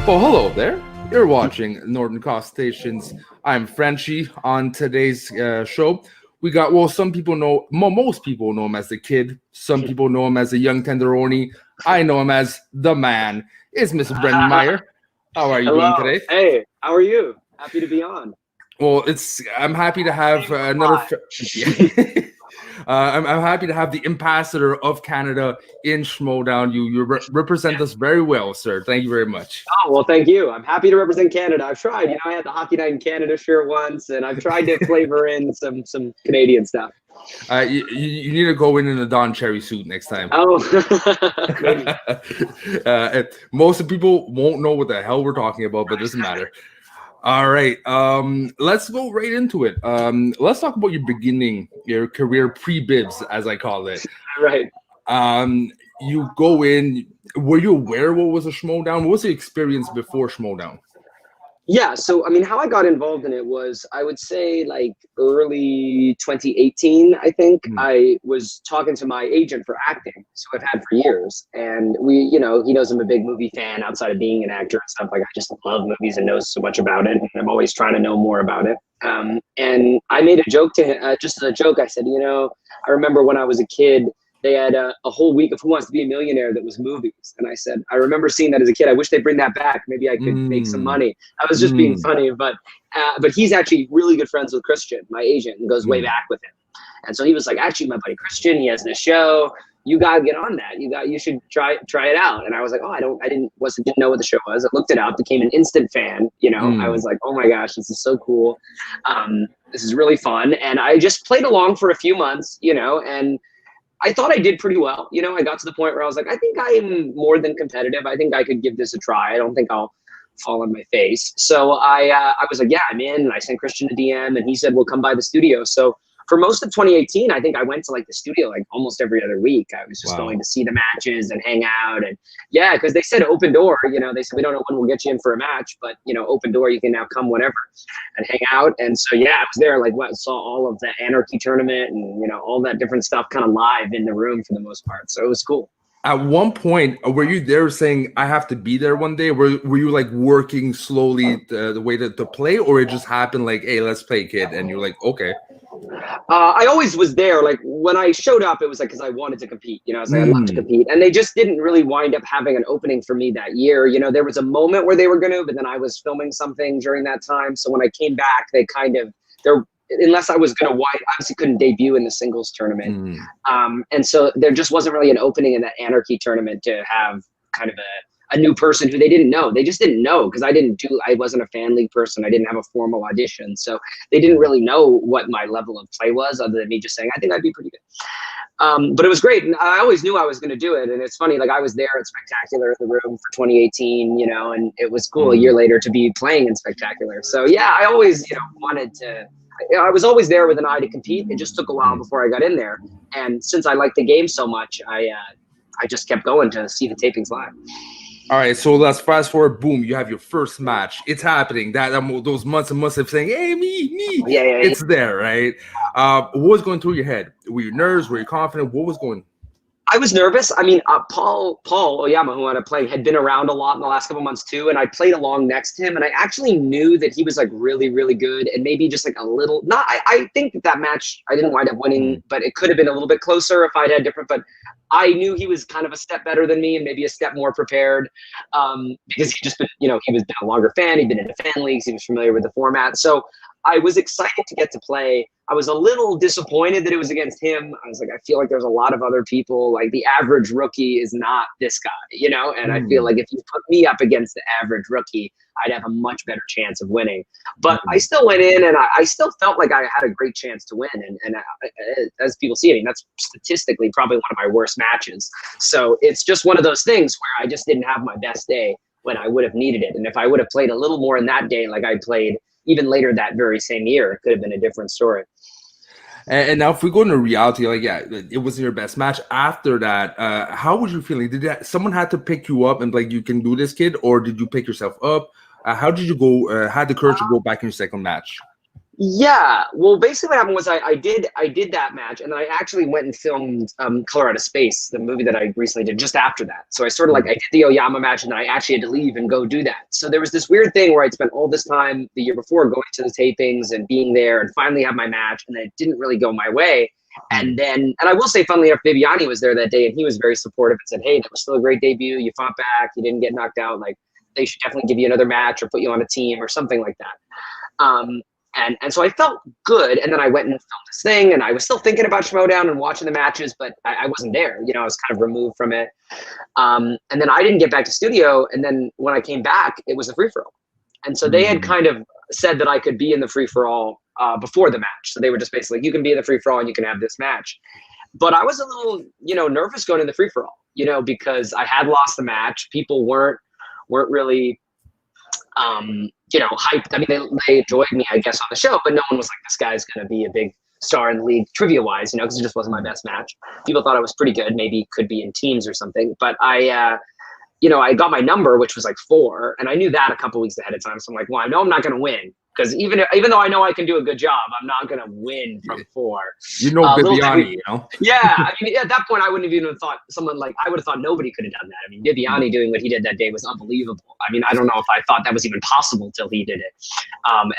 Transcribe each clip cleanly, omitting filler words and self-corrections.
Well, hello there. You're watching Northern Consultations. I'm Frenchie. On today's show, we got, well, some people know, most people know him as the Kid. Some people know him as a young tenderoni. I know him as the man. It's Mr. Brendan Meyer. How are you doing today? Hey, how are you? Happy to be on. Well, I'm happy to have another. I'm happy to have the ambassador of Canada in Schmoedown. You represent us very well, sir. Thank you very much. Oh, well, thank you. I'm happy to represent Canada. I've tried. I had the Hockey Night in Canada shirt once, and I've tried to flavor in some Canadian stuff. You need to go in a Don Cherry suit next time. Oh, most of the people won't know what the hell we're talking about, but it doesn't matter. All right, let's go right into it. Let's talk about your career pre-Bibbs, as I call it. Right. You go in. Were you aware what was a Schmoedown? What was the experience before Schmoedown? Yeah, so how I got involved in it was, I would say, like early 2018, I think. I was talking to my agent for acting, so I've had for years. And he knows I'm a big movie fan outside of being an actor and stuff. Like, I just love movies and know so much about it. And I'm always trying to know more about it. And I made a joke to him, just as a joke. I said, I remember when I was a kid, they had a whole week of Who Wants to Be a Millionaire that was movies. And I said, I remember seeing that as a kid. I wish they'd bring that back. Maybe I could make some money. I was just being funny. But he's actually really good friends with Christian, my agent, and goes way back with him. And so he was like, actually, my buddy Christian, he has this show. You got to get on that. You should try it out. And I was like, oh, I didn't know what the show was. I looked it up, became an instant fan. I was like, oh my gosh, this is so cool. This is really fun. And I just played along for a few months, and I thought I did pretty well. I got to the point where I was like, I think I am more than competitive. I think I could give this a try. I don't think I'll fall on my face. So I was like, yeah, I'm in. And I sent Christian a DM, and he said, well, come by the studio. So for most of 2018, I think I went to like the studio like almost every other week. I was just going to see the matches and hang out. And yeah, because they said open door, they said, we don't know when we'll get you in for a match, but open door, you can now come whenever and hang out. And so, yeah, I was there, saw all of the Anarchy tournament and, all that different stuff kind of live in the room for the most part. So it was cool. At one point, were you there saying, I have to be there one day? Were you like working slowly the way to play, or it just happened like, hey, let's play, kid? And you're like, okay. I always was there. Like when I showed up, it was like because I wanted to compete. I was like, I'd love to compete, and they just didn't really wind up having an opening for me that year. There was a moment where they were going to, but then I was filming something during that time. So when I came back, they unless I was going to, I obviously couldn't debut in the singles tournament, and so there just wasn't really an opening in that Anarchy tournament to have kind of a new person who they didn't know. They just didn't know because I wasn't a fan league person. I didn't have a formal audition. So they didn't really know what my level of play was other than me just saying, I think I'd be pretty good. But it was great. And I always knew I was going to do it. And it's funny, like I was there at Spectacular in the room for 2018, and it was cool a year later to be playing in Spectacular. So yeah, I always, wanted to, I was always there with an eye to compete. It just took a while before I got in there. And since I liked the game so much, I just kept going to see the tapings live. All right, so let's fast forward. Boom, you have your first match. It's happening. Those months and months of saying, "Hey, me." Yeah. It's there, right? What was going through your head? Were you nervous? Were you confident? What was going? I was nervous. I mean, Paul Oyama, who I ended up playing, had been around a lot in the last couple months too, and I played along next to him, and I actually knew that he was like really, really good, and maybe just like a little. I think that match I didn't wind up winning, but it could have been a little bit closer if I'd had different. But I knew he was kind of a step better than me and maybe a step more prepared, because he just been, he was been a longer fan. He'd been into fan leagues. He was familiar with the format. So I was excited to get to play. I was a little disappointed that it was against him. I was like, I feel like there's a lot of other people. Like the average rookie is not this guy, and I feel like if you put me up against the average rookie, I'd have a much better chance of winning. But I still went in, and I still felt like I had a great chance to win. And as people see, I mean, that's statistically probably one of my worst matches. So it's just one of those things where I just didn't have my best day when I would have needed it. And if I would have played a little more in that day, like I played even later that very same year, it could have been a different story. And now if we go into reality, like, yeah, it wasn't your best match. After that, how was you feeling? Did someone had to pick you up and like, you can do this, kid? Or did you pick yourself up? How did you go, had the courage to go back in your second match? Yeah, well, basically what happened was I did that match, and then I actually went and filmed Color Out of Space, the movie that I recently did just after that. So I sort of like I did the Oyama match, and then I actually had to leave and go do that. So there was this weird thing where I'd spent all this time the year before going to the tapings and being there, and finally have my match, and then it didn't really go my way. And then, and I will say, funnily enough, Bibiani was there that day, and he was very supportive and said, "Hey, that was still a great debut. You fought back. You didn't get knocked out. Like, they should definitely give you another match or put you on a team or something like that." And so I felt good, and then I went and filmed this thing, and I was still thinking about Schmoedown and watching the matches, but I wasn't there. You know, I was kind of removed from it. And then I didn't get back to studio, and then when I came back, it was a free-for-all. And so they had kind of said that I could be in the free-for-all before the match. So they were just basically, you can be in the free-for-all and you can have this match. But I was a little, nervous going in the free-for-all, because I had lost the match. People weren't really hyped. I mean, they enjoyed me, I guess, on the show, but no one was like, this guy's going to be a big star in the league trivia-wise, because it just wasn't my best match. People thought I was pretty good, maybe could be in teams or something. But I got my number, which was like 4, and I knew that a couple weeks ahead of time. So I'm like, well, I know I'm not going to win, because even though I know I can do a good job, I'm not going to win from 4. Bibiani, Yeah, I mean, at that point, I wouldn't have even thought I would have thought nobody could have done that. I mean, Bibiani doing what he did that day was unbelievable. I mean, I don't know if I thought that was even possible till he did it.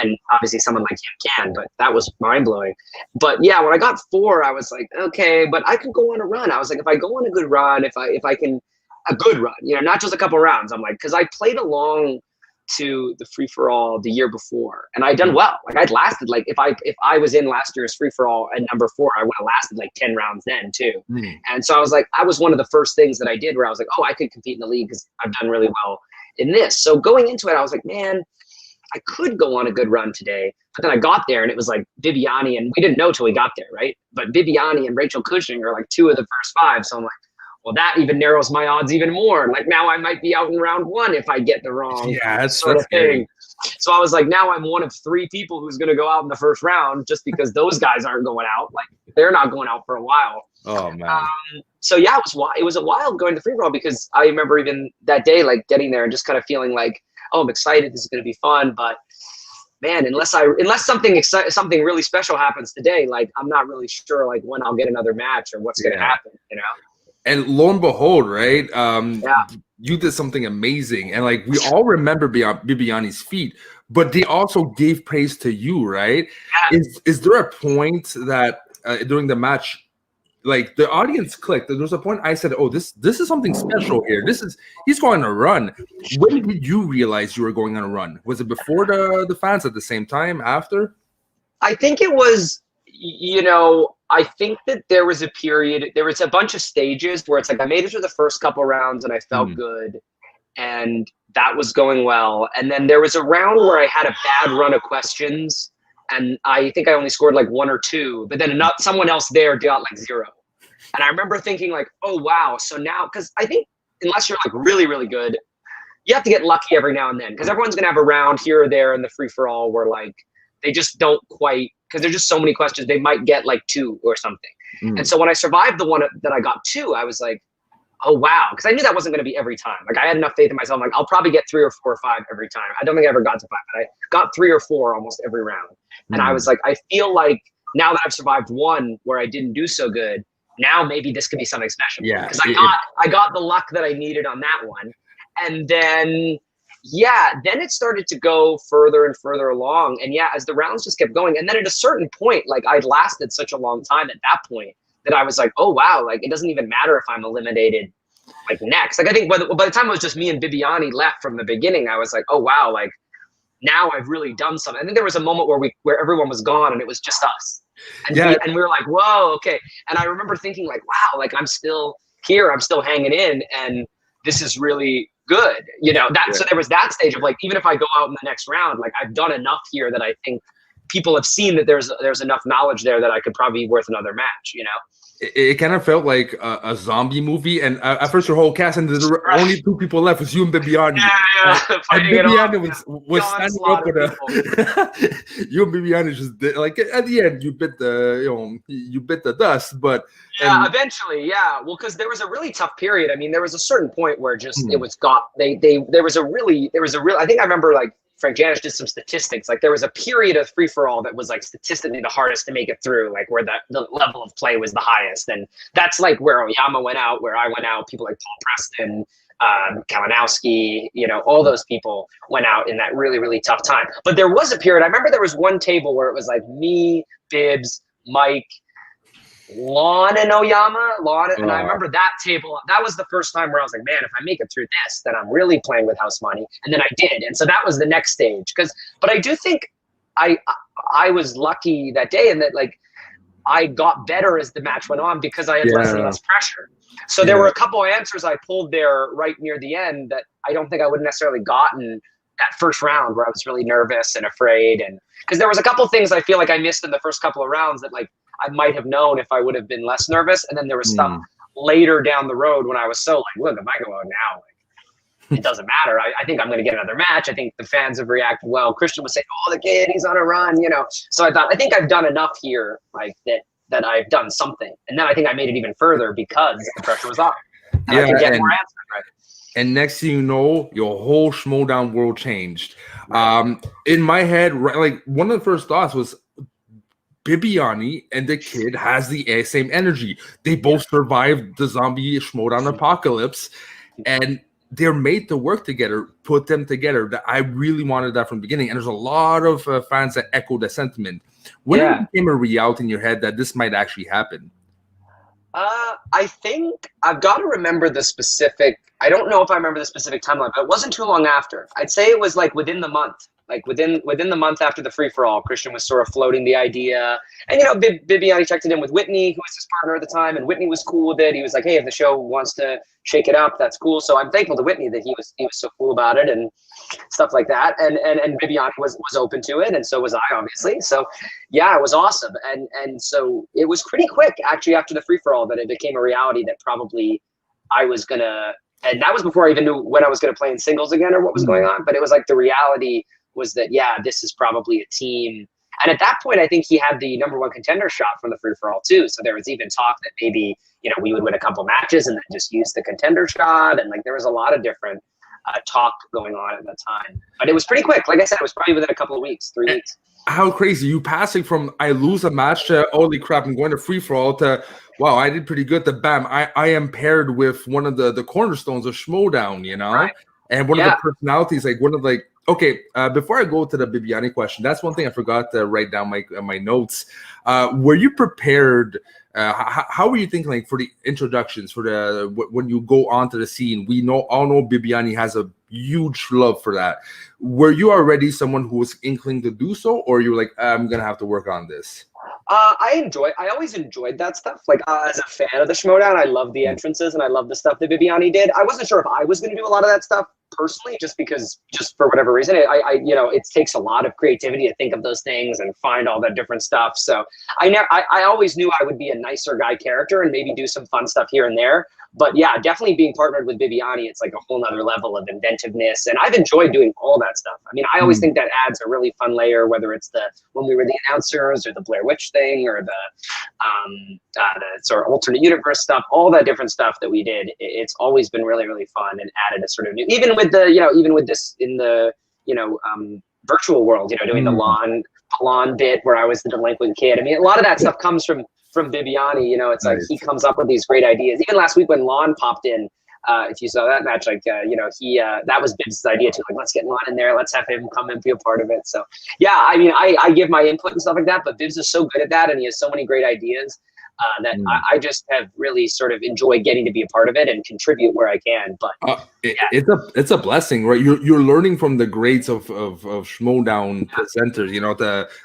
And obviously someone like him can, but that was mind-blowing. But yeah, when I got 4, I was like, okay, but I could go on a run. I was like, if I go on a good run, if I can, a good run, not just a couple rounds. I'm like, because I played along to the free-for-all the year before, and I'd done well. Like, I'd lasted, like, if I was in last year's free-for-all at number 4, I would have lasted like 10 rounds then too. And so I was like, I was one of the first things that I did where I was like, oh, I could compete in the league because I've done really well in this. So going into it, I was like, man, I could go on a good run today. But then I got there, and it was like Bibiani, and we didn't know till we got there, right? But Bibiani and Rachel Cushing are like 2 of the first 5. So I'm like, well, that even narrows my odds even more. Like, now I might be out in round 1 if I get the wrong sort of thing. So I was like, now I'm one of 3 people who's going to go out in the first round just because those guys aren't going out. Like, they're not going out for a while. Oh, man. So yeah, it was a wild going to free for all, because I remember even that day, like, getting there and just kind of feeling like, oh, I'm excited. This is going to be fun. But man, unless something really special happens today, like, I'm not really sure like when I'll get another match or what's going to happen, And lo and behold, right? You did something amazing, and like, we all remember Bibiani's feat, but they also gave praise to you, right? Yeah. Is there a point that during the match, like, the audience clicked? There was a point I said, "Oh, this is something special here. He's going on a run." When did you realize you were going on a run? Was it before the fans, at the same time, after? I think it was. I think that there was a period, there was a bunch of stages where it's like I made it through the first couple rounds and I felt good, and that was going well. And then there was a round where I had a bad run of questions, and I think I only scored like 1 or 2, but then someone else there got like 0. And I remember thinking like, oh, wow. So now, because I think unless you're like really, really good, you have to get lucky every now and then, because everyone's going to have a round here or there in the free-for-all where like they just don't quite, because there's just so many questions, they might get like 2 or something. And so when I survived the one that I got 2, I was like, oh, wow. Because I knew that wasn't going to be every time. Like, I had enough faith in myself. Like, I'll probably get 3 or 4 or 5 every time. I don't think I ever got to 5, but I got 3 or 4 almost every round. And I was like, I feel like now that I've survived one where I didn't do so good, now maybe this could be something special. Yeah. Because I got the luck that I needed on that one. And then then it started to go further and further along. And as the rounds just kept going. And then at a certain point, like, I'd lasted such a long time at that point that I was like, oh, wow, like, it doesn't even matter if I'm eliminated, like, next. Like, I think by the time it was just me and Bibiani left from the beginning, I was like, oh, wow, like, now I've really done something. And then there was a moment where everyone was gone and it was just us. And, we were like, whoa, okay. And I remember thinking like, wow, like, I'm still here. I'm still hanging in. And this is really good, So there was that stage of like, even if I go out in the next round, like, I've done enough here that I think people have seen that there's enough knowledge there that I could probably be worth another match. It kind of felt like a zombie movie, and at first your whole cast, and the only 2 people left was you and Bibiani. And Bibiani was standing up with you and Bibiani just did, like, at the end you bit the dust, but eventually, well, because there was a really tough period. I mean, there was a certain point where just it was I think I remember like Frank Janish did some statistics. Like there was a period of free for all that was like statistically the hardest to make it through, like where the level of play was the highest. And that's like where Oyama went out, where I went out, people like Paul Preston, Kalinowski, you know, all those people went out in that really, really tough time. But there was a period, I remember there was one table where it was like me, Bibbs, Mike, Lon and Oyama, and I remember that table. That was the first time where I was like, man, if I make it through this, then I'm really playing with house money. And then I did, and so that was the next stage. But I do think I was lucky that day, and that like I got better as the match went on because I had less and less pressure. So there were a couple of answers I pulled there right near the end that I don't think I would have necessarily gotten that first round, where I was really nervous and afraid, and because there was a couple of things I feel like I missed in the first couple of rounds that like I might have known if I would have been less nervous. And then there was stuff later down the road when I was so like, look, if I go out now, like, it doesn't matter. I think I'm going to get another match. I think the fans have reacted well. Christian was saying, oh, the kid, he's on a run, you know. So I thought, I think I've done enough here, like that I've done something. And then I think I made it even further because the pressure was off. And I could get more answers right. And next thing you know, your whole Schmoedown world changed. In my head, like one of the first thoughts was, Bibiani and the kid has the same energy. They both survived the zombie Schmoedown apocalypse, and they're made to work together, put them together. I really wanted that from the beginning, and there's a lot of fans that echo the sentiment. When it became a reality in your head that this might actually happen? I think I've got to remember the specific, I don't know if I remember the specific timeline, but it wasn't too long after. I'd say it was like within the month. Like within the month after the free-for-all, Christian was sort of floating the idea. And, you know, Bibiani checked it in with Whitney, who was his partner at the time, and Whitney was cool with it. He was like, hey, if the show wants to shake it up, that's cool. So I'm thankful to Whitney that he was so cool about it and stuff like that. And Bibiani was open to it, and so was I, obviously. So, yeah, it was awesome. And so it was pretty quick, actually, after the free-for-all that it became a reality that probably I was going to – and that was before I even knew when I was going to play in singles again or what was going on. But it was like the reality – was that, yeah, this is probably a team. And at that point, I think he had the #1 contender shot from the free-for-all too. So there was even talk that maybe, you know, we would win a couple matches and then just use the contender shot. And like, there was a lot of different talk going on at that time. But it was pretty quick. Like I said, it was probably within a couple of weeks, 3 weeks. How crazy. You passing from, I lose a match to, holy crap, I'm going to free-for-all to, wow, I did pretty good to bam. I am paired with one of the cornerstones of Schmoedown, you know? Right. And one of the personalities, like one of like, okay, before I go to the Bibiani question, that's one thing I forgot to write down my notes. Were you prepared? How were you thinking, like, for the introductions, for the when you go onto the scene? We all know Bibiani has a huge love for that. Were you already someone who was inkling to do so, or you were like, I'm gonna have to work on this? I always enjoyed that stuff. Like as a fan of the Schmoedown, I love the entrances and I love the stuff that Bibiani did. I wasn't sure if I was going to do a lot of that stuff personally, just for whatever reason. You know, it takes a lot of creativity to think of those things and find all that different stuff. So I always knew I would be a nicer guy character and maybe do some fun stuff here and there. But yeah, definitely being partnered with Bibiani, it's like a whole nother level of inventiveness. And I've enjoyed doing all that stuff. I mean, I always think that adds a really fun layer, whether it's when we were the announcers or the Blair Witch thing or the sort of alternate universe stuff, all that different stuff that we did. It's always been really, really fun and added a sort of new, even with this in the, virtual world, doing the lawn bit where I was the delinquent kid. I mean, a lot of that stuff comes from Bibiani. It's like he comes up with these great ideas. Even last week when Lon popped in, if you saw that match, like that was Bibbs' idea too. Like, let's get Lon in there, let's have him come and be a part of it. So yeah, I mean, I give my input and stuff like that, but Bibbs is so good at that, and he has so many great ideas that I just have really sort of enjoyed getting to be a part of it and contribute where I can. But it's a blessing, right? You're learning from the greats of Schmoedown presenters,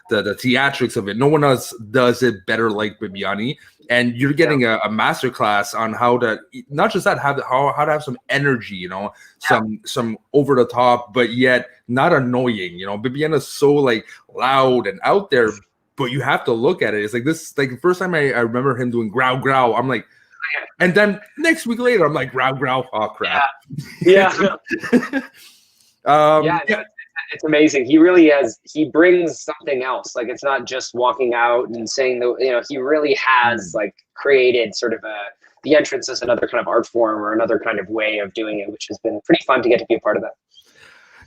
the theatrics of it. No one else does it better like Bibiani, and you're getting a master class on how to not just that, how to have some energy, some over the top, but yet not annoying. Bibiani is so like loud and out there. But you have to look at it. It's like this, like the first time I remember him doing growl, growl. I'm like, and then next week later, I'm like, growl, growl. Oh, crap. Yeah. It's amazing. He really he brings something else. Like, it's not just walking out and saying, he really has like created sort of the entrance as another kind of art form or another kind of way of doing it, which has been pretty fun to get to be a part of that.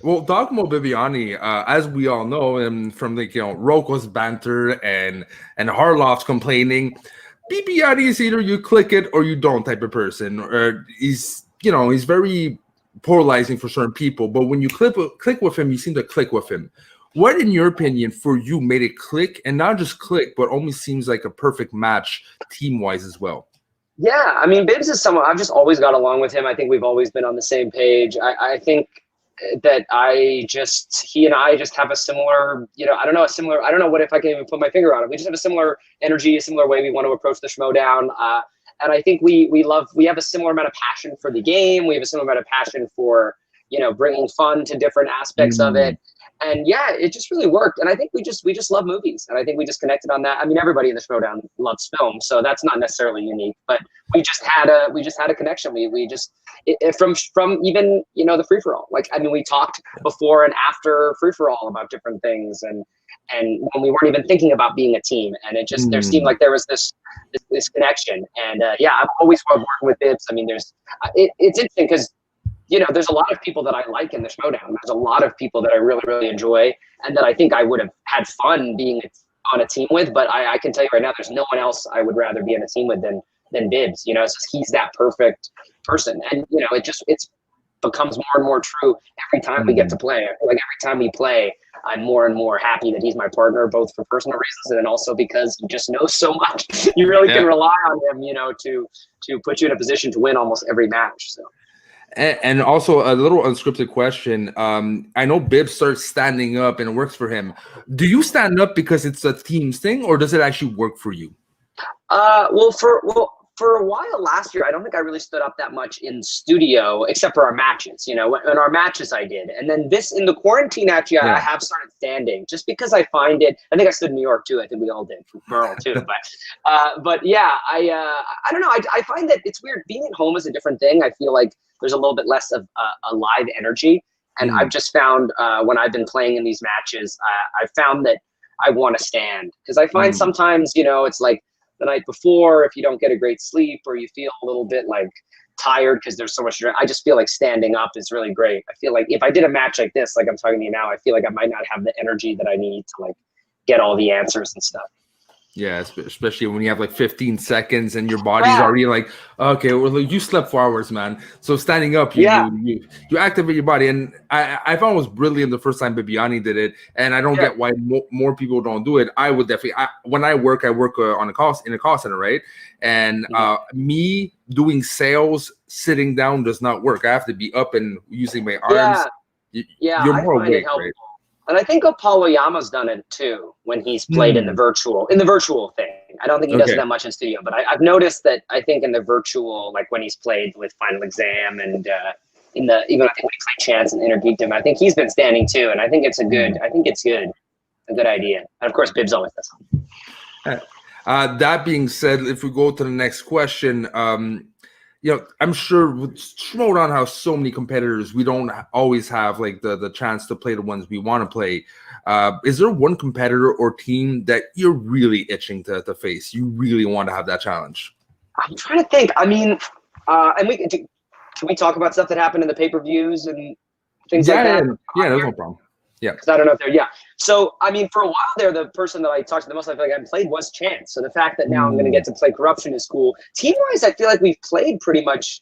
Well, talking about Bibiani, as we all know, and from like Roko's banter and Harloff's complaining, Bibiani is either you click it or you don't type of person, or he's very polarizing for certain people. But when you click with him, you seem to click with him. What, in your opinion, for you made it click, and not just click, but almost seems like a perfect match team wise as well? Yeah, I mean, Bibbs is someone I've just always got along with him. I think we've always been on the same page. I think that he and I just have a similar, I don't know what if I can even put my finger on it. We just have a similar energy, a similar way we want to approach the Schmoedown. And I think we have a similar amount of passion for the game. We have a similar amount of passion for, bringing fun to different aspects of it. And yeah, it just really worked. And I think we just love movies. And I think we just connected on that. I mean, everybody in the Schmoedown loves film, so that's not necessarily unique, but we just had a connection. From even, the free for all. Like, I mean, we talked before and after free for all about different things, and when we weren't even thinking about being a team, and it just there seemed like there was this connection. And yeah, I've always loved working with Bibbs. I mean, it's interesting because there's a lot of people that I like in the Schmoedown. There's a lot of people that I really, really enjoy, and that I think I would have had fun being on a team with. But I can tell you right now, there's no one else I would rather be on a team with than Bibbs. It's just, he's that perfect person, and it becomes more and more true every time we get to play. I feel like every time we play, I'm more and more happy that he's my partner, both for personal reasons and then also because he just knows so much. You really can rely on him, to put you in a position to win almost every match. So. And also a little unscripted question. I know Bibbs starts standing up and it works for him. Do you stand up because it's a team's thing, or does it actually work for you? For a while last year, I don't think I really stood up that much in studio, except for our matches. In our matches I did. And then in the quarantine, actually, I have started standing just because I find it. I think I stood in New York too. I think we all did, Merle too. But yeah, I don't know. I find that it's weird. Being at home is a different thing. I feel like there's a little bit less of a live energy. And I've just found when I've been playing in these matches, I've found that I want to stand, because I find sometimes, it's like, the night before, if you don't get a great sleep or you feel a little bit like tired because there's so much, I just feel like standing up is really great. I feel like if I did a match like this, like I'm talking to you now, I feel like I might not have the energy that I need to like get all the answers and stuff. Yeah, especially when you have like 15 seconds and your body's already like, okay, well, you slept 4 hours, man. So standing up, you activate your body. And I found it was brilliant the first time Bibiani did it, and I don't get why more people don't do it. I would definitely. When I work on in a call center, right? And me doing sales sitting down does not work. I have to be up and using my arms. You're more awake, right? And I think Apollo Yama's done it too when he's played in the virtual thing. I don't think he does it that much in studio, but I've noticed that I think in the virtual, like when he's played with Final Exam and even I think when he played Chance and Inner Geekdom, I think he's been standing too, and I think it's a good idea. And of course, Bibbs always does. That being said, if we go to the next question, I'm sure with Schmoedown has so many competitors, we don't always have like the chance to play the ones we want to play. Is there one competitor or team that you're really itching to face? You really want to have that challenge? I'm trying to think. I mean, and can we talk about stuff that happened in the pay-per-views and things like that? Yeah, there's no problem. Yeah. Because I don't know if they're, So, I mean, for a while there, the person that I talked to the most, I feel like I played was Chance. So the fact that now I'm going to get to play Corruption is cool. Team-wise, I feel like we've played pretty much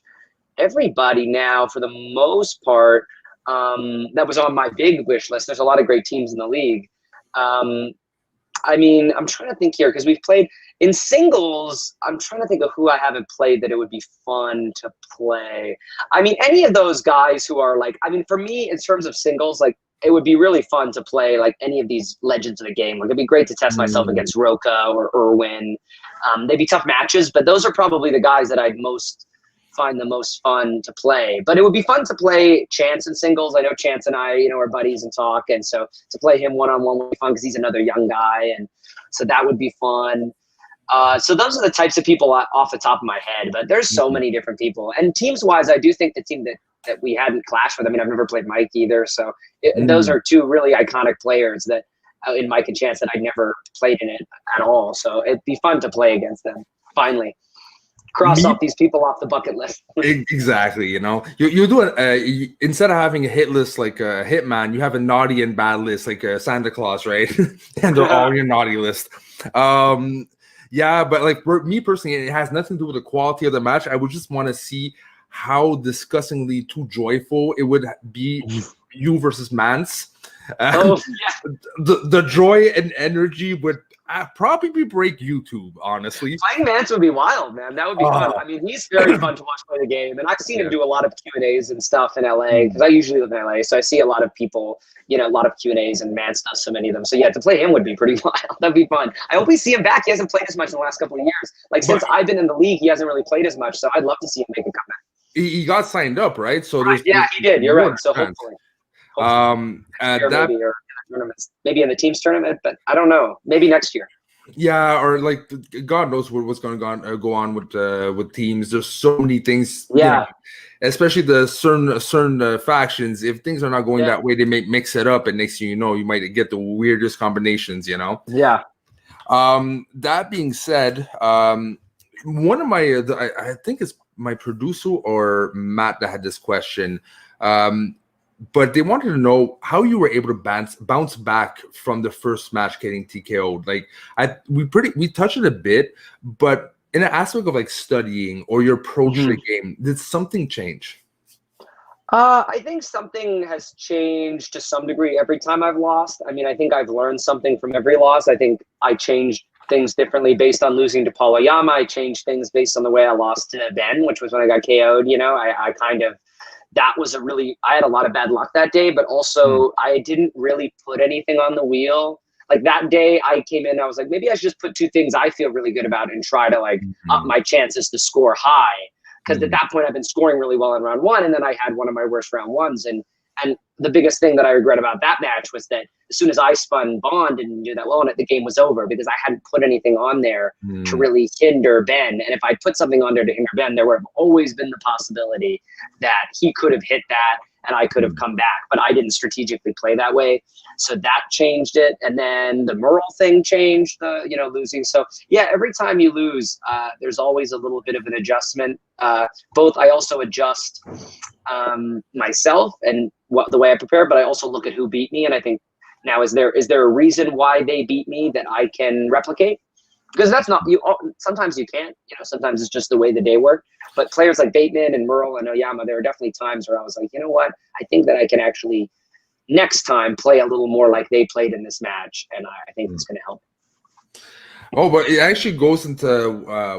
everybody now for the most part. That was on my big wish list. There's a lot of great teams in the league. I mean, I'm trying to think here because we've played in singles. I'm trying to think of who I haven't played that it would be fun to play. I mean, any of those guys who are like, I mean, for me, in terms of singles, like, it would be really fun to play like any of these legends of the game. Like, it'd be great to test myself against Roka or Irwin. They'd be tough matches, but those are probably the guys that I'd find the most fun to play. But it would be fun to play Chance in singles. I know Chance and I, are buddies and talk, and so to play him one-on-one would be fun because he's another young guy, and so that would be fun. So those are the types of people off the top of my head, but there's so many different people. And teams-wise, I do think the team that we hadn't clashed with, I mean, I've never played Mike either, so those are two really iconic players that in Mike and Chance that I'd never played in it at all. So it'd be fun to play against them, finally. cross off these people off the bucket list. Exactly. You know, you do it instead of having a hit list like a Hitman, you have a naughty and bad list like a Santa Claus, right? And they're all your naughty list. Yeah, but like for me personally, it has nothing to do with the quality of the match. I would just want to see how disgustingly too joyful it would be you versus Mance. The joy and energy would probably break YouTube, honestly. Playing Mance would be wild, man. That would be fun. I mean, he's very fun to watch play the game, and I've seen him do a lot of Q&As and stuff in LA because I usually live in LA, so I see a lot of people, you know, a lot of Q&As, and Mance does so many of them. So yeah, to play him would be pretty wild. That'd be fun. I hope we see him back. He hasn't played as much in the last couple of years. Like since I've been in the league, he hasn't really played as much. So I'd love to see him make a comeback. He got signed up, right? So yeah, he did. You're right. So hopefully. Maybe in the teams tournament, but I don't know. Maybe next year. Yeah, or like God knows what's going to go on with teams. There's so many things. Yeah, you know, especially the certain factions. If things are not going that way, they may mix it up, and next thing you know, you might get the weirdest combinations. You know. Yeah. That being said, one of my I think it's my producer or Matt that had this question. But they wanted to know how you were able to bounce back from the first match getting TKO'd. Like we touched it a bit, but in an aspect of like studying or your approach to the game, did something change? I think something has changed to some degree every time I've lost. I mean, I think I've learned something from every loss. I think I changed things differently based on losing to Paul Oyama. I changed things based on the way I lost to Ben, which was when I got KO'd. You know, I kind of. That was I had a lot of bad luck that day, but also I didn't really put anything on the wheel. Like that day I came in, I was like, maybe I should just put two things I feel really good about and try to like up my chances to score high. Because at that point I've been scoring really well in round one, and then I had one of my worst round ones. And the biggest thing that I regret about that match was that as soon as I spun Bond and knew that well on it, the game was over because I hadn't put anything on there to really hinder Ben. And if I put something on there to hinder Ben, there would have always been the possibility that he could have hit that and I could have come back. But I didn't strategically play that way. So that changed it. And then the Merle thing changed, losing. So yeah, every time you lose, there's always a little bit of an adjustment. I also adjust myself and the way I prepare, but I also look at who beat me. And I think, now, is there a reason why they beat me that I can replicate? Because that's not you. Sometimes you can't. You know, sometimes it's just the way the day worked. But players like Bateman and Merle and Oyama, there are definitely times where I was like, you know what? I think that I can actually next time play a little more like they played in this match, and I think it's going to help. Oh, but it actually goes into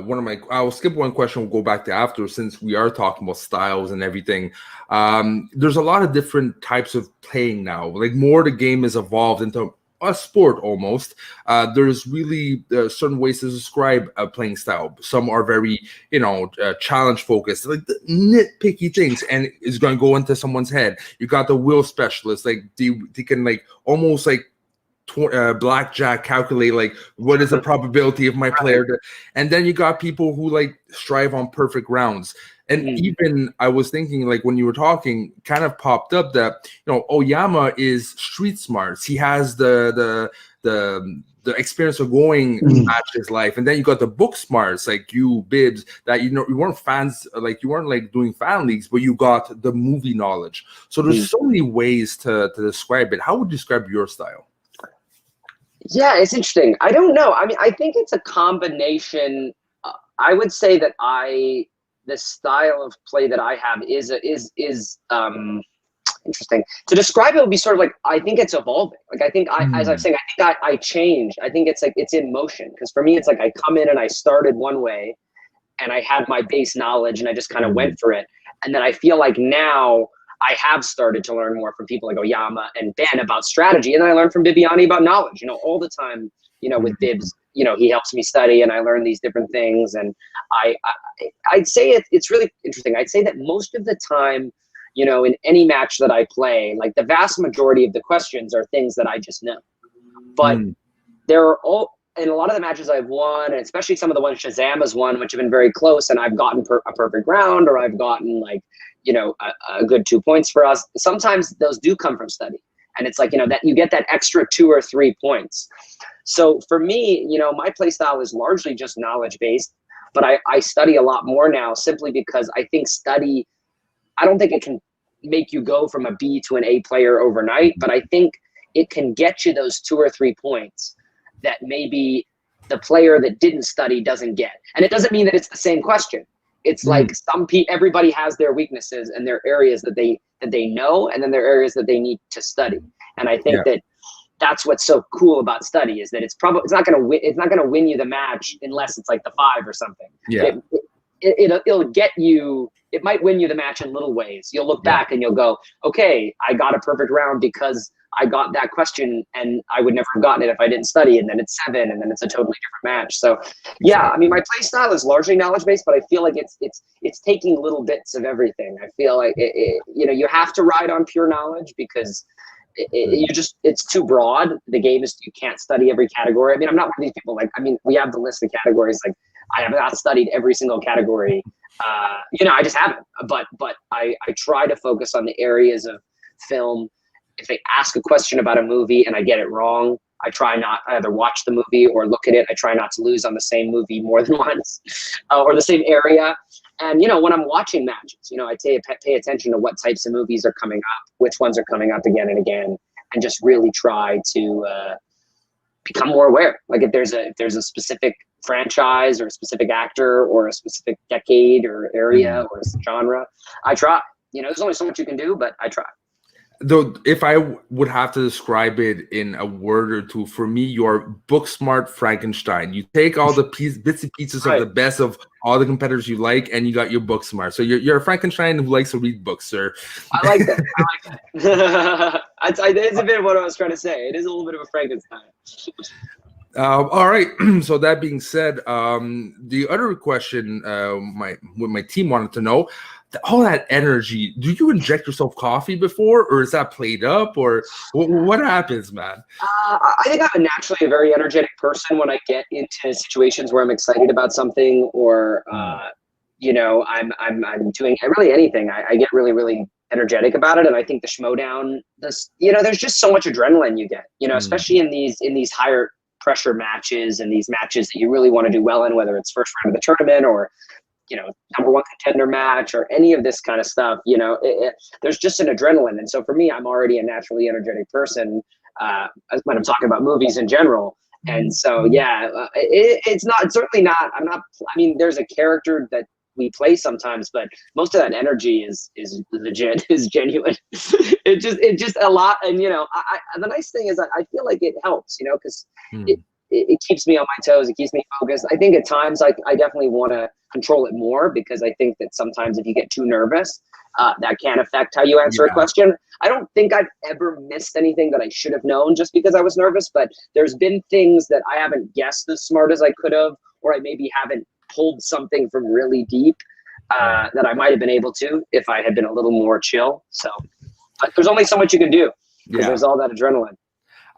one of my. I'll skip one question. We'll go back to after, since we are talking about styles and everything. There's a lot of different types of playing now. Like more, the game is evolved into a sport almost. There's really certain ways to describe a playing style. Some are very, challenge focused, like the nitpicky things, and it's going to go into someone's head. You got the will specialist, like they can like almost like blackjack calculate like what is the probability of my player and then you got people who like strive on perfect rounds. And even I was thinking, like when you were talking, kind of popped up that Oyama is street smarts. He has the experience of going match his life, and then you got the book smarts like you, Bibbs, that you weren't fans, like you weren't like doing fan leagues, but you got the movie knowledge. So there's so many ways to describe it. How would you describe your style? Yeah, it's interesting. I don't know. I mean, I think it's a combination. I would say that the style of play that I have is interesting. To describe it would be sort of like, I think it's evolving. Like, I think as I'm saying, I think I change. I think it's like, it's in motion. Because for me, it's like I come in and I started one way and I had my base knowledge and I just kind of went for it. And then I feel like now I have started to learn more from people like Oyama and Ben about strategy. And then I learned from Bibiani about knowledge, all the time, with Bibbs, he helps me study and I learn these different things. And I'd say it's really interesting. I'd say that most of the time, in any match that I play, like the vast majority of the questions are things that I just know. But there are in a lot of the matches I've won, and especially some of the ones Shazam has won, which have been very close, and I've gotten a perfect round, or I've gotten like, a good 2 points for us. Sometimes those do come from study. And it's like, that you get that extra 2 or 3 points. So for me, my play style is largely just knowledge based, but I study a lot more now simply because I think I don't think it can make you go from a B to an A player overnight, but I think it can get you those 2 or 3 points that maybe the player that didn't study doesn't get. And it doesn't mean that it's the same question. It's like everybody has their weaknesses and their areas that they know, and then their areas that they need to study. And I think that's what's so cool about study, is that it's not going to win you the match unless it's like the 5 or something. Yeah. It'll get you. It might win you the match in little ways. You'll look back and you'll go, okay, I got a perfect round because I got that question, and I would never have gotten it if I didn't study. And then it's 7, and then it's a totally different match. So yeah, I mean, my play style is largely knowledge based, but I feel like it's taking little bits of everything. I feel like you have to ride on pure knowledge because it's too broad. The game is, you can't study every category. I mean, I'm not one of these people, like, I mean, we have the list of categories. Like, I have not studied every single category. I just haven't. But I try to focus on the areas of film. If they ask a question about a movie and I get it wrong, I try not either watch the movie or look at it. I try not to lose on the same movie more than once, or the same area. And, when I'm watching matches, I pay attention to what types of movies are coming up, which ones are coming up again and again, and just really try to become more aware. Like if there's a specific franchise or a specific actor or a specific decade or area or genre, I try. There's only so much you can do, but I try. Though, if I would have to describe it in a word or two, for me, you're book smart Frankenstein. You take all the bits and pieces of the best of all the competitors you like, and you got your book smart. So you're a Frankenstein who likes to read books, sir. I like that. It's a bit of what I was trying to say. It is a little bit of a Frankenstein. All right. So that being said, the other question my team wanted to know, all that energy, do you inject yourself coffee before, or is that played up, or what happens, man? I think I'm naturally a very energetic person when I get into situations where I'm excited about something, or I'm doing really anything. I get really, really energetic about it, and I think the Schmoedown, there's just so much adrenaline you get, especially in these higher pressure matches and these matches that you really want to do well in, whether it's first round of the tournament or number 1 contender match or any of this kind of stuff. There's just an adrenaline, and so for me, I'm already a naturally energetic person when I'm talking about movies in general. And so it's certainly not. I mean, there's a character that we play sometimes, but most of that energy is genuine. It just a lot. And the nice thing is I feel like it helps, because it keeps me on my toes. It keeps me focused. I think at times I definitely want to control it more, because I think that sometimes if you get too nervous, that can affect how you answer a question. I don't think I've ever missed anything that I should have known just because I was nervous, but there's been things that I haven't guessed as smart as I could have, or I maybe haven't pulled something from really deep that I might have been able to if I had been a little more chill. So, but there's only so much you can do because there's all that adrenaline.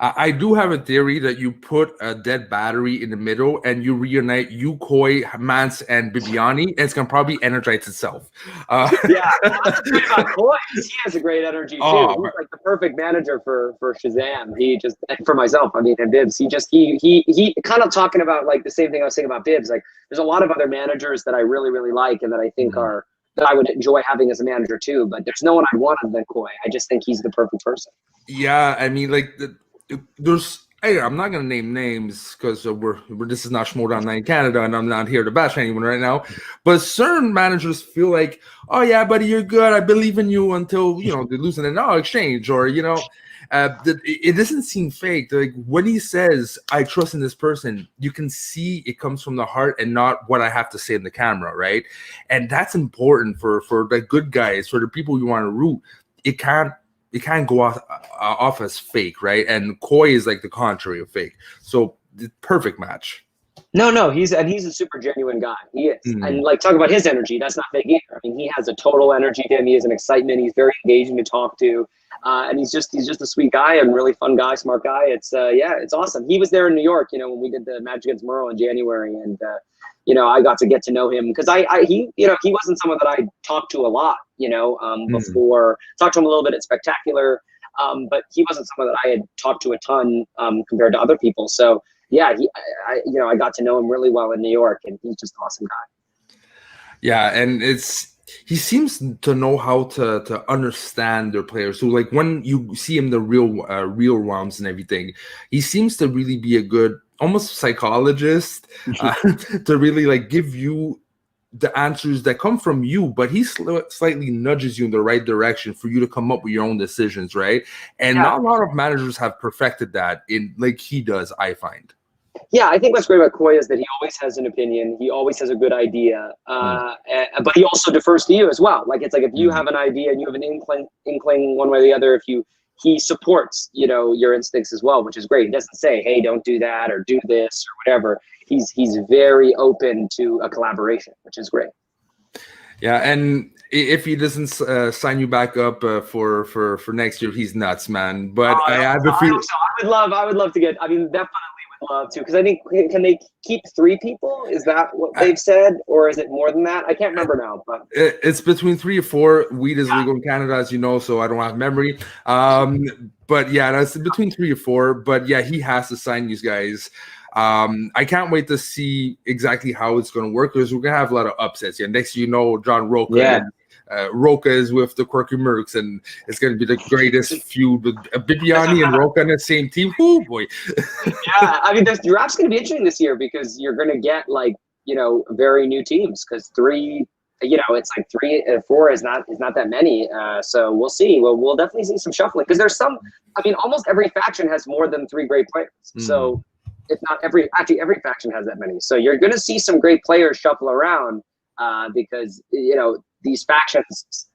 I do have a theory that you put a dead battery in the middle and you reunite you, Koi, Mance, and Bibiani, and it's going to probably energize itself. Yeah, that's the thing about Koi. He has a great energy, too. He's like the perfect manager for Shazam. And for myself, and Bibbs, he kind of talking about like the same thing I was saying about Bibbs. Like there's a lot of other managers that I really, really like and that I think that I would enjoy having as a manager, too. But there's no one I'd want other than Koi. I just think he's the perfect person. Yeah, I mean, like I'm not gonna name names because this is not Schmoedown Night in Canada, and I'm not here to bash anyone right now. But certain managers feel like, oh yeah, buddy, you're good. I believe in you until they lose in an exchange, or it doesn't seem fake. Like when he says, "I trust in this person," you can see it comes from the heart and not what I have to say in the camera, right? And that's important for the good guys, for the people you want to root. It can't go off as fake, right? And Koi is like the contrary of fake. So the perfect match. No, he's a super genuine guy. He is. And like talk about his energy, that's not fake either. I mean, he has a total energy to him. He has an excitement. He's very engaging to talk to. And he's just a sweet guy and really fun guy, smart guy. It's it's awesome. He was there in New York, when we did the match against Merle in January, and I got to get to know him because he wasn't someone that I talked to a lot, before. Talked to him a little bit at Spectacular, but he wasn't someone that I had talked to a ton compared to other people. So yeah, I got to know him really well in New York, and he's just an awesome guy. Yeah, and he seems to know how to understand their players. So like when you see him the real realms and everything, he seems to really be a good almost psychologist to really like give you the answers that come from you, but he slightly nudges you in the right direction for you to come up with your own decisions, right? And not a lot of managers have perfected that in like he does, I find. Yeah, I think what's great about Koi is that he always has an opinion. He always has a good idea, but he also defers to you as well. Like it's like if you have an idea and you have an inkling one way or the other, he supports your instincts as well, which is great. He doesn't say, "Hey, don't do that" or "do this" or whatever. He's very open to a collaboration, which is great. Yeah, and if he doesn't sign you back up for next year, he's nuts, man. But I have a feeling. So I would love to get. I mean, definitely would love to, because I think can they keep 3 people? Is that what they've said, or is it more than that? I can't remember now. But it's between 3 or 4. Weed is legal in Canada, as you know, so I don't have memory. But yeah, that's between 3 or 4. But yeah, he has to sign these guys. I can't wait to see exactly how it's going to work, because we're going to have a lot of upsets. Yeah, next you know, John Roca. Yeah. Roca is with the Quirky Mercs, and it's going to be the greatest feud with Bibiani and Roca on the same team. Oh boy! Yeah, I mean, the draft's going to be interesting this year, because you're going to get very new teams. Because 3, it's like 3 or 4 is not that many. So we'll see. We'll definitely see some shuffling, because there's some. I mean, almost every faction has more than 3 great players. So if not every faction has that many. So you're going to see some great players shuffle around, because these factions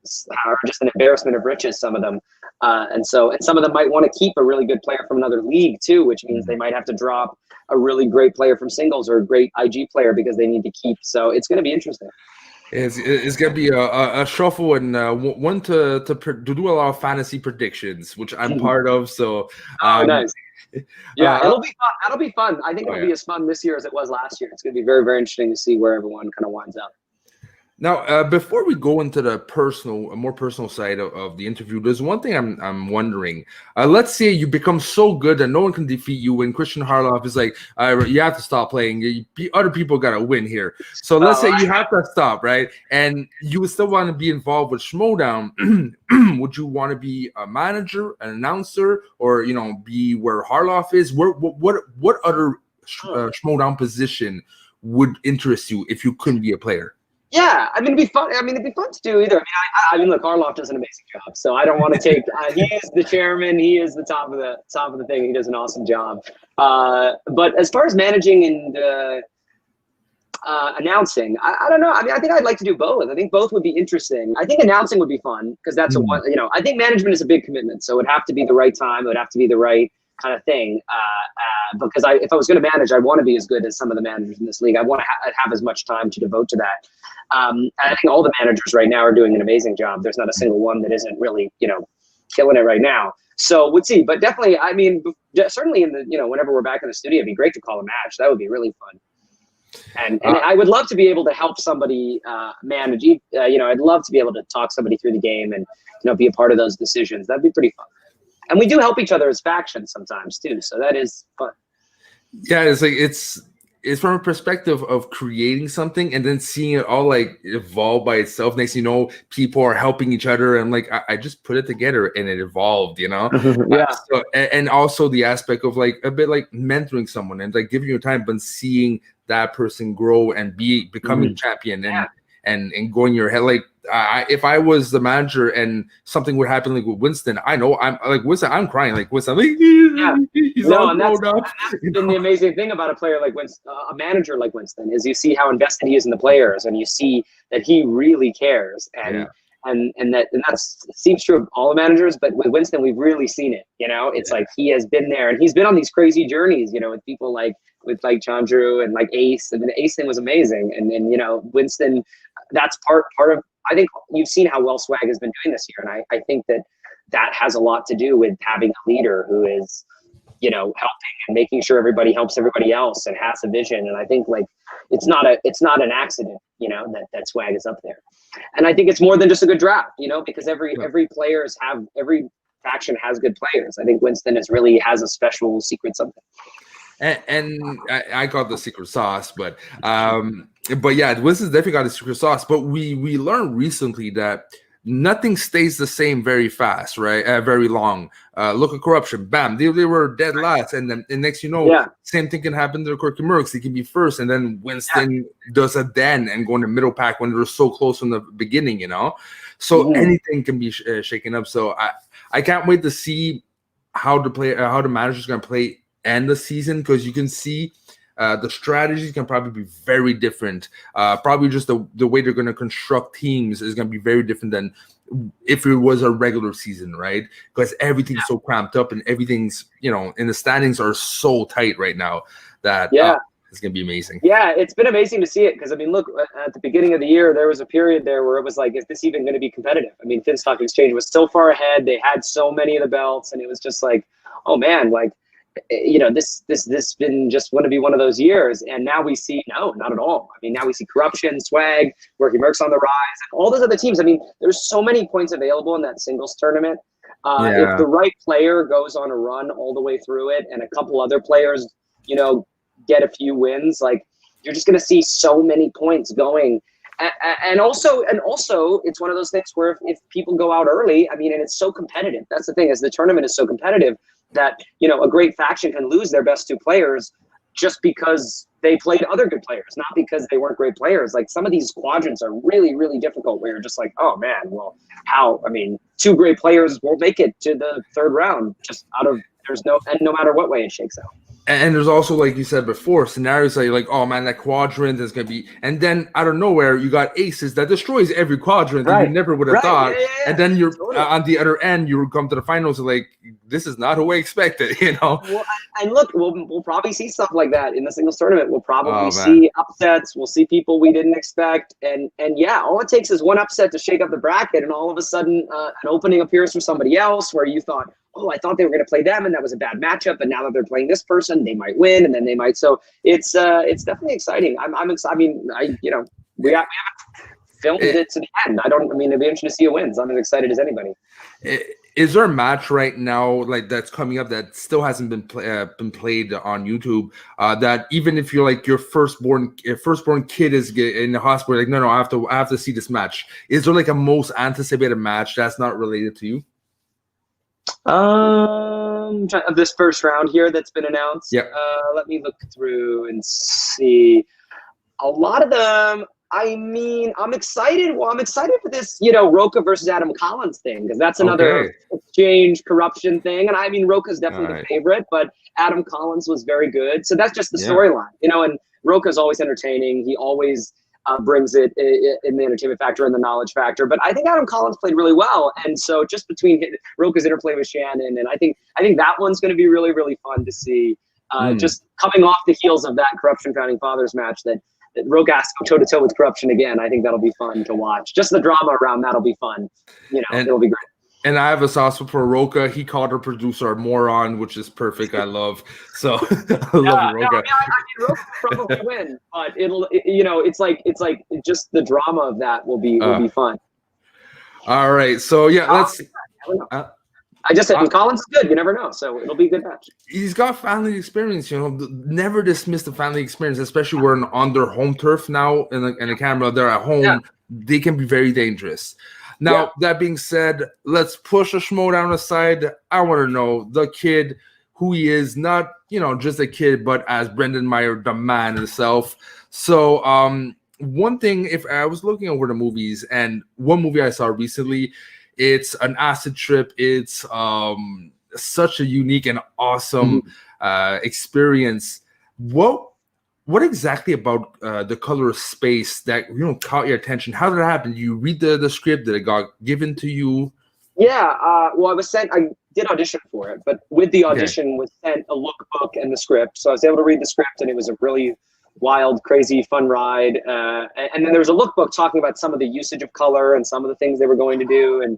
are just an embarrassment of riches, some of them. And some of them might want to keep a really good player from another league too, which means they might have to drop a really great player from singles or a great IG player because they need to keep. So it's going to be interesting. It's going to be a shuffle, and one to do a lot of fantasy predictions, which I'm part of. So nice. Yeah, it'll be fun. That'll be fun. I think it'll be as fun this year as it was last year. It's going to be very, very interesting to see where everyone kind of winds up. Now, before we go into the more personal side of the interview, there's one thing I'm wondering. Let's say you become so good that no one can defeat you, when Christian Harloff is like, you have to stop playing. Other people got to win here. So let's say you have to stop, right? And you would still want to be involved with Schmoedown. Would you want to be a manager, an announcer, or be where Harloff is? What other Schmoedown position would interest you if you couldn't be a player? Yeah, I mean, it'd be fun. I mean, it'd be fun to do either. I mean, look, Harloff does an amazing job, so I don't want to take. He is the chairman. He is the top of the thing. He does an awesome job. But as far as managing and announcing, I don't know. I mean, I think I'd like to do both. I think both would be interesting. I think announcing would be fun, because that's I think management is a big commitment, so it would have to be the right time. It would have to be the right kind of thing. Because if I was going to manage, I want to be as good as some of the managers in this league. I want to have as much time to devote to that. And I think all the managers right now are doing an amazing job. There's not a single one that isn't really, killing it right now. So we'll see. But definitely, I mean, certainly in the, whenever we're back in the studio, it'd be great to call a match. That would be really fun. And I would love to be able to help somebody manage. I'd love to be able to talk somebody through the game and, be a part of those decisions. That'd be pretty fun. And we do help each other as factions sometimes too. So that is fun. Yeah, it's like it's from a perspective of creating something and then seeing it all like evolve by itself. Next, people are helping each other, and like I just put it together and it evolved. Yeah. So, and also the aspect of like a bit like mentoring someone and like giving you time, but seeing that person grow and becoming champion and going your head. Like if I was the manager and something would happen like with Winston, I know I'm like Winston. I'm crying like Winston. He's all and that's been the amazing thing about a player like Winston, a manager like Winston, is you see how invested he is in the players, and you see that he really cares, and that seems true of all the managers, but with Winston we've really seen it. It's like he has been there, and he's been on these crazy journeys. With people like Chandru and like Ace, and the Ace thing was amazing, and Winston. That's part of. I think you've seen how well Swag has been doing this year, and I think that has a lot to do with having a leader who is, helping and making sure everybody helps everybody else and has a vision. And I think like it's not an accident, that Swag is up there. And I think it's more than just a good draft, because every faction has good players. I think Winston really has a special secret something. and I got the secret sauce, but yeah, Wiz has definitely got the secret sauce. But we learned recently that nothing stays the same very fast, right? Very long. Look at corruption. Bam, they were dead last, and then next same thing can happen to Quirky Mercs. They can be first, and then Winston does a den and go in the middle pack when they're so close from the beginning, So anything can be shaken up. So I can't wait to see how the manager's going to play end the season, because you can see the strategies can probably be very different. Probably just the way they're going to construct teams is going to be very different than if it was a regular season, right? Because everything's so cramped up and everything's, in the standings are so tight right now that it's going to be amazing. Yeah, it's been amazing to see it, because, I mean, look, at the beginning of the year, there was a period there where it was like, is this even going to be competitive? I mean, Finstock Exchange was so far ahead. They had so many of the belts, and it was just like, oh, man, like, this been just want to be one of those years. And now we see, no, not at all. I mean, now we see Corruption, Swag, Quirky Mercs on the rise, and all those other teams. I mean, there's so many points available in that singles tournament. If the right player goes on a run all the way through it, and a couple other players, get a few wins, like, you're just going to see so many points going. And also, it's one of those things where if people go out early, I mean, and it's so competitive. That's the thing, is the tournament is so competitive that, a great faction can lose their best two players just because they played other good players, not because they weren't great players. Like, some of these quadrants are really, really difficult, where you're just like, oh man, well, how? I mean, two great players won't make it to the third round no matter what way it shakes out. And there's also, like you said before, scenarios that you're like, oh man, that quadrant is going to be, and then out of nowhere, you got aces that destroys every quadrant that you never would have thought. Yeah. And then you're on the other end, you come to the finals, like, this is not what I expected, Well, and look, we'll probably see stuff like that in the singles tournament. We'll probably see upsets. We'll see people we didn't expect. And yeah, all it takes is one upset to shake up the bracket, and all of a sudden an opening appears for somebody else where you thought, oh, I thought they were going to play them, and that was a bad matchup. And now that they're playing this person, they might win, and then they might. So it's definitely exciting. I'm excited. I mean, we haven't filmed it to the end. It'd be interesting to see who wins. I'm as excited as anybody. Is there a match right now, like, that's coming up that still hasn't been played on YouTube? That even if you're like your firstborn kid is in the hospital, like, no, I have to see this match. Is there like a most anticipated match that's not related to you? This first round here that's been announced. Yeah. Let me look through and see. A lot of them. I mean, I'm excited. Well, I'm excited for this, Roca versus Adam Collins thing, because that's another exchange corruption thing. And I mean, Roca's definitely the favorite, but Adam Collins was very good. So that's just the storyline, and Roca's always entertaining. He always brings it in the entertainment factor and the knowledge factor. But I think Adam Collins played really well. And so just between Roca's interplay with Shannon, and I think that one's going to be really, really fun to see. Just coming off the heels of that Corruption Founding Fathers match that Roca has to go toe-to-toe with Corruption again. I think that'll be fun to watch. Just the drama around that'll be fun. It'll be great. And I have a soft spot for Roca. He called her producer a moron, which is perfect. I love. So I love Roca. Roca will probably win, but it's like just the drama of that will be fun. All right. So yeah, let's. I just said Collins is good. You never know, so it'll be a good match. He's got family experience, Never dismiss the family experience, especially when on their home turf now, in the camera, they're at home. Yeah. They can be very dangerous. Now, that being said, let's push a Schmoedown aside. I want to know the kid, who he is, not just a kid, but as Brendan Meyer, the man himself. So, one thing, if I was looking over the movies, and one movie I saw recently. It's an acid trip. It's such a unique and awesome experience. What exactly about The Color of Space that caught your attention? How did it happen? Did you read the script? Did it got given to you? Yeah. Well, I did audition for it, but with the audition was sent a lookbook and the script. So I was able to read the script, and it was a really wild, crazy, fun ride. And then there was a lookbook talking about some of the usage of color and some of the things they were going to do, and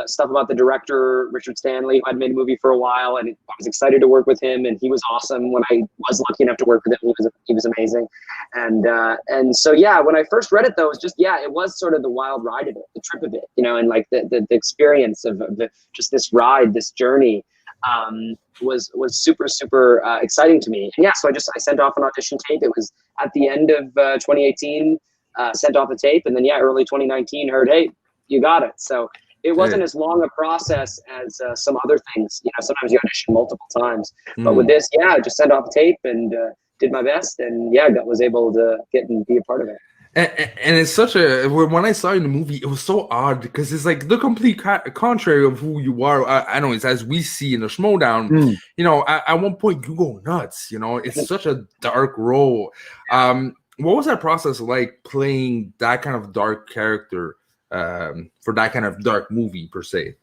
stuff about the director Richard Stanley, who I'd made a movie for a while, and I was excited to work with him, and he was awesome. When I was lucky enough to work with him, he was amazing. And so when I first read it, though, it was just it was sort of the wild ride of it, the trip of it, and like the experience of just this ride, this journey. was super exciting to me. And yeah, so I sent off an audition tape. It was at the end of 2018. Sent off the tape, and then early 2019 heard, hey, you got it. So it wasn't as long a process as some other things. Sometimes you audition multiple times, but with this, I just sent off a tape and did my best, and was able to get and be a part of it. And it's such a, when I saw you in the movie, it was so odd because it's like the complete contrary of who you are. I know it's as we see in the Schmoedown, at one point you go nuts, it's such a dark role. What was that process like playing that kind of dark character for that kind of dark movie per se?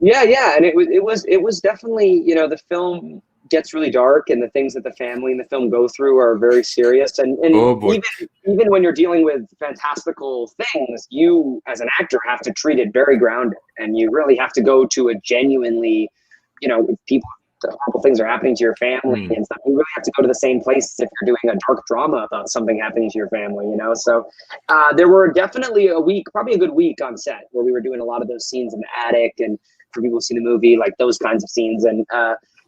Yeah. And it was definitely, the film gets really dark, and the things that the family in the film go through are very serious. And even when you're dealing with fantastical things, you as an actor have to treat it very grounded, and you really have to go to a genuinely, people, horrible things are happening to your family and stuff. You really have to go to the same place if you're doing a dark drama about something happening to your family, So there were definitely probably a good week on set where we were doing a lot of those scenes in the attic, and for people who see the movie, like those kinds of scenes. And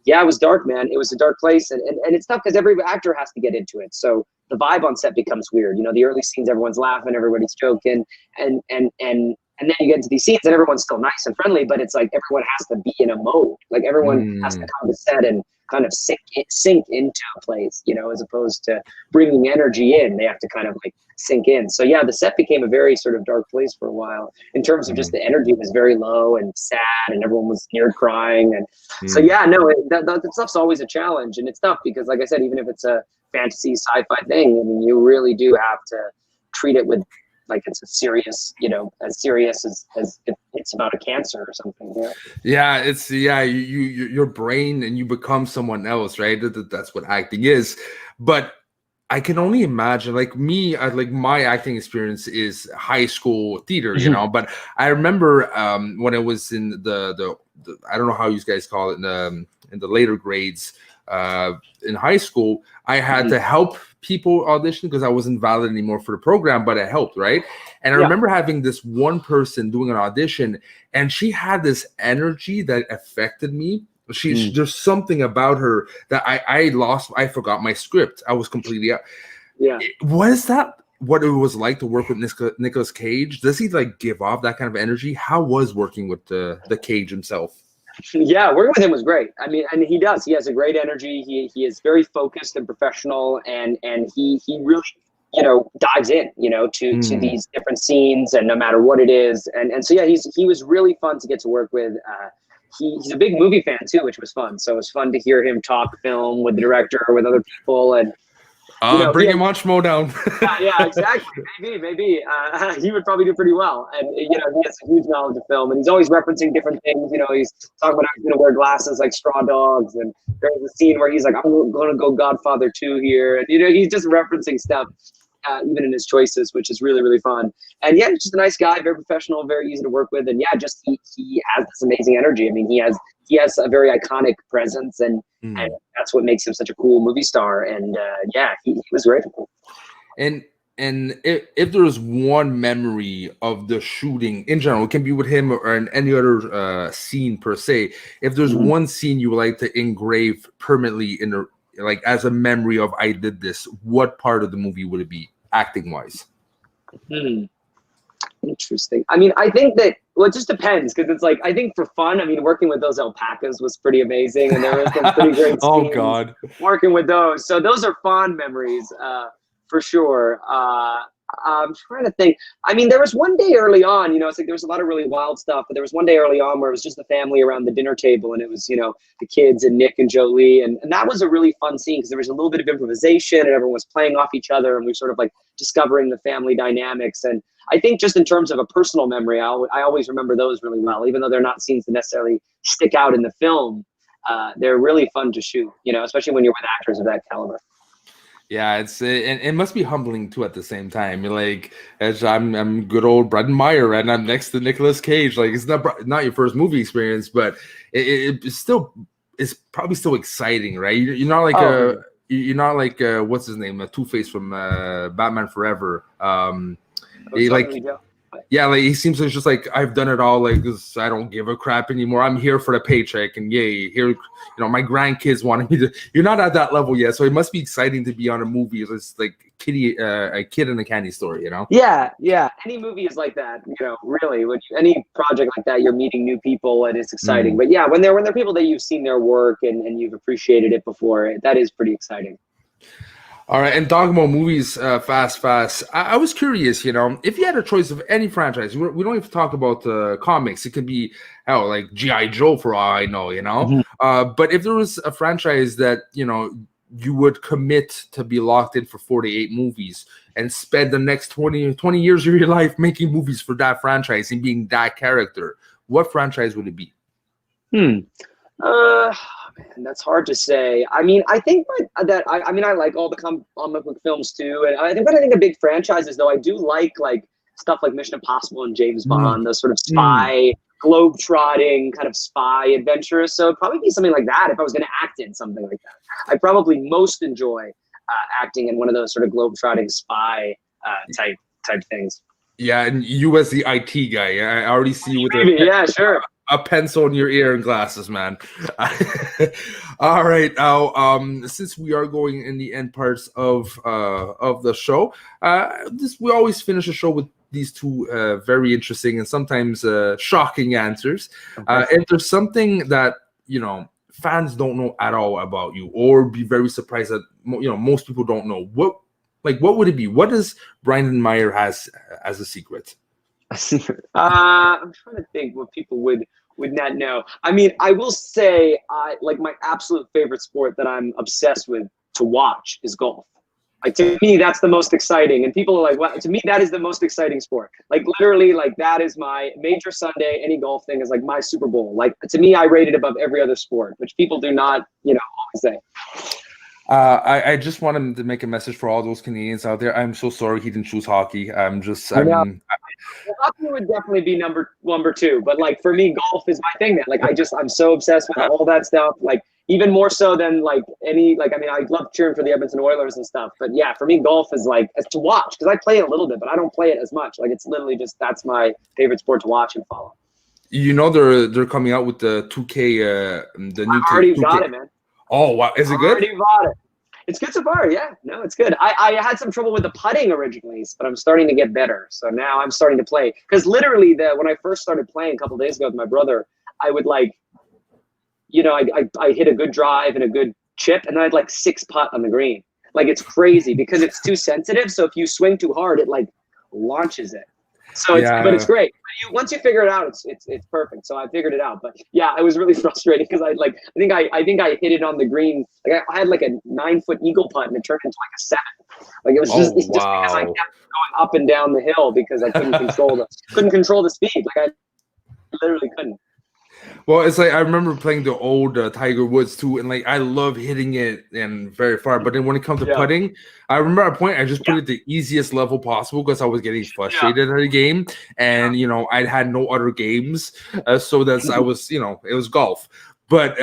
it was dark, man. It was a dark place, and it's tough because every actor has to get into it. So the vibe on set becomes weird. The early scenes, everyone's laughing, everybody's joking, and then you get into these scenes and everyone's still nice and friendly, but it's like everyone has to be in a mode. Like everyone has to come to set and kind of sink into a place, as opposed to bringing energy in. They have to kind of like sink in. So the set became a very sort of dark place for a while in terms of just the energy was very low and sad, and everyone was near crying. And so that stuff's always a challenge, and it's tough because, like I said, even if it's a fantasy sci-fi thing, I mean, you really do have to treat it with like it's a serious, as serious as if it's about a cancer or something. It's your brain, and you become someone else, right? That's what acting is. But I can only imagine, like me, like my acting experience is high school theater, But I remember when I was in the I don't know how you guys call it in the later grades. In high school, I had to help people audition because I wasn't valid anymore for the program, but it helped, right? And I remember having this one person doing an audition, and she had this energy that affected me. There's something about her that I forgot my script. I was completely out. Was that what it was like to work with Nicolas Cage? Does he like give off that kind of energy? How was working with the Cage himself? Working with him was great. I mean, and he has a great energy. He is very focused and professional, and he really, dives in, to these different scenes, and no matter what it is. And so, he was really fun to get to work with. He's a big movie fan too, which was fun. So it was fun to hear him talk film with the director, with other people, and bring him on Schmoedown. Yeah, exactly. Maybe. He would probably do pretty well. And, he has a huge knowledge of film, and he's always referencing different things. He's talking about how he's going to wear glasses like straw dogs. And there's a scene where he's like, I'm going to go Godfather 2 here. And, he's just referencing stuff, even in his choices, which is really, really fun. And he's just a nice guy, very professional, very easy to work with. And just he has this amazing energy. I mean, he has a very iconic presence, and that's what makes him such a cool movie star. And he was great. And if there is one memory of the shooting in general, it can be with him or in any other scene per se. If there's one scene you would like to engrave permanently in like as a memory of I did this, what part of the movie would it be, acting wise? Interesting. I mean, I think that, it just depends, because it's like, I think for fun, I mean, working with those alpacas was pretty amazing, and there was some pretty great scenes working with those. So those are fond memories, for sure. I'm trying to think. I mean, there was one day early on, it's like there was a lot of really wild stuff, but there was one day early on where it was just the family around the dinner table, and it was, the kids and Nick and Jolie, and that was a really fun scene because there was a little bit of improvisation, and everyone was playing off each other, and we were sort of like discovering the family dynamics. And I think just in terms of a personal memory, I always remember those really well, even though they're not scenes that necessarily stick out in the film. They're really fun to shoot, especially when you're with actors of that caliber. Yeah, and it must be humbling too at the same time. You're like, as I'm good old Brendan Meyer, and I'm next to Nicolas Cage. Like, it's not your first movie experience, but it's probably still exciting, right? You're not like you're not like what's his name, Two-Face from Batman Forever. Yeah, like he seems like just like I've done it all. Like I don't give a crap anymore. I'm here for the paycheck, and yay, here. My grandkids wanted me to. You're not at that level yet, so it must be exciting to be on a movie. It's like a kid in a candy store. Yeah. Any movie is like that. Really, any project like that, you're meeting new people, and it's exciting. But yeah, when they're people that you've seen their work and you've appreciated it before, that is pretty exciting. All right, and talking about movies, fast. I was curious, if you had a choice of any franchise, we don't even talk about comics. It could be, like G.I. Joe for all I know, Mm-hmm. But if there was a franchise that, you would commit to be locked in for 48 movies and spend the next 20 years of your life making movies for that franchise and being that character, what franchise would it be? Man, that's hard to say. I mean, I think I like all the comic book films too, and I think a big franchises though. I do like stuff like Mission Impossible and James Bond, those sort of spy, globe-trotting kind of spy adventures. So it'd probably be something like that if I was going to act in something like that. I probably most enjoy acting in one of those sort of globe-trotting spy type things. Yeah, and you as the IT guy, I already see you with sure. A pencil in your ear and glasses, man. All right, now since we are going in the end parts of the show, we always finish a show with these two very interesting and sometimes shocking answers. If there's something that fans don't know at all about you, or be very surprised that most people don't know, what would it be? What does Brendan Meyer has as a secret? I'm trying to think what people would not know. I mean, I will say, my absolute favorite sport that I'm obsessed with to watch is golf. Like, to me, that's the most exciting. And people are like, "What?" To me, that is the most exciting sport. Like, literally, that is my major Sunday. Any golf thing is like my Super Bowl. Like, to me, I rate it above every other sport, which people do not, always say. I just wanted to make a message for all those Canadians out there. I'm so sorry he didn't choose hockey. Hockey would definitely be number two, but for me, golf is my thing, man. I'm so obsessed with all that stuff. Even more so than I love cheering for the Edmonton Oilers and stuff, but yeah, for me, golf is to watch, because I play it a little bit, but I don't play it as much. It's literally that's my favorite sport to watch and follow. They're coming out with the 2K, the new. I already got it, man. Oh wow, is it good? I already bought it. It's good so far, yeah. No, it's good. I had some trouble with the putting originally, but I'm starting to get better. So now I'm starting to play. Because literally, when I first started playing a couple days ago with my brother, I would I hit a good drive and a good chip, and then I'd 6 putt on the green. It's crazy because it's too sensitive. So if you swing too hard, it launches it. So but it's great. Once you figure it out, it's perfect. So I figured it out. But yeah, it was really frustrating because I think I hit it on the green. I had a 9-foot eagle putt and it turned into a 7. It was just because I kept going up and down the hill because I couldn't control the speed. I literally couldn't. Well, it's I remember playing the old Tiger Woods too, and I love hitting it and very far. But then when it comes to putting, I remember at a point I just put it the easiest level possible because I was getting frustrated at the game, and I had no other games, so I was it was golf. But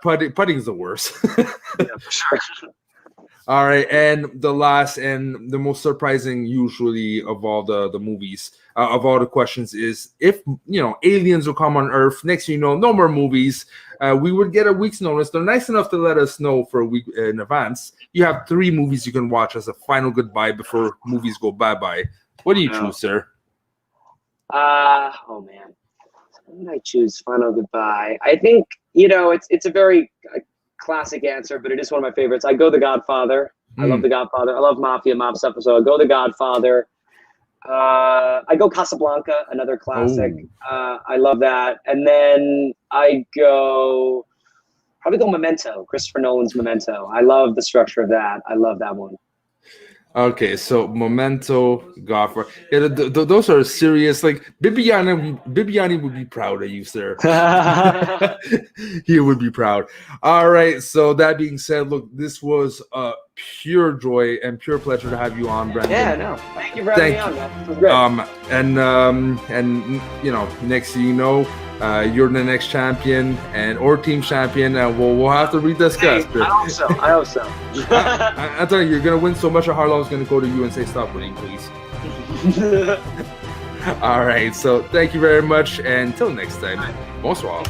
putting is the worst. Yeah, for sure. All right, and the last and the most surprising, usually, of all the movies, of all the questions is if aliens will come on Earth. Next, no more movies. We would get a week's notice. They're nice enough to let us know for a week in advance. You have 3 movies you can watch as a final goodbye before movies go bye bye. What do you choose, sir? Oh man, what did I choose? Final goodbye. I think it's a very classic answer, but it is one of my favorites. I go The Godfather. I love The Godfather. I love mob stuff, so I go The Godfather. I go Casablanca, another classic. I love that. And then I probably go Memento, Christopher Nolan's Memento. I love the structure of that. I love that one. Okay, so Memento, Godfather. Yeah, those are serious. Bibiani would be proud of you, sir. He would be proud. All right. So that being said, look, this was a pure joy and pure pleasure to have you on, Brendan. Yeah, no. Thank you for having me on, man. This was great. And next thing you know, you're the next champion or team champion, and we'll have to rediscuss. Hey, I hope so. I tell you, you're gonna win so much that Harlow's gonna go to you and say, "Stop winning, please." All right. So thank you very much. And until next time. Bonsoir.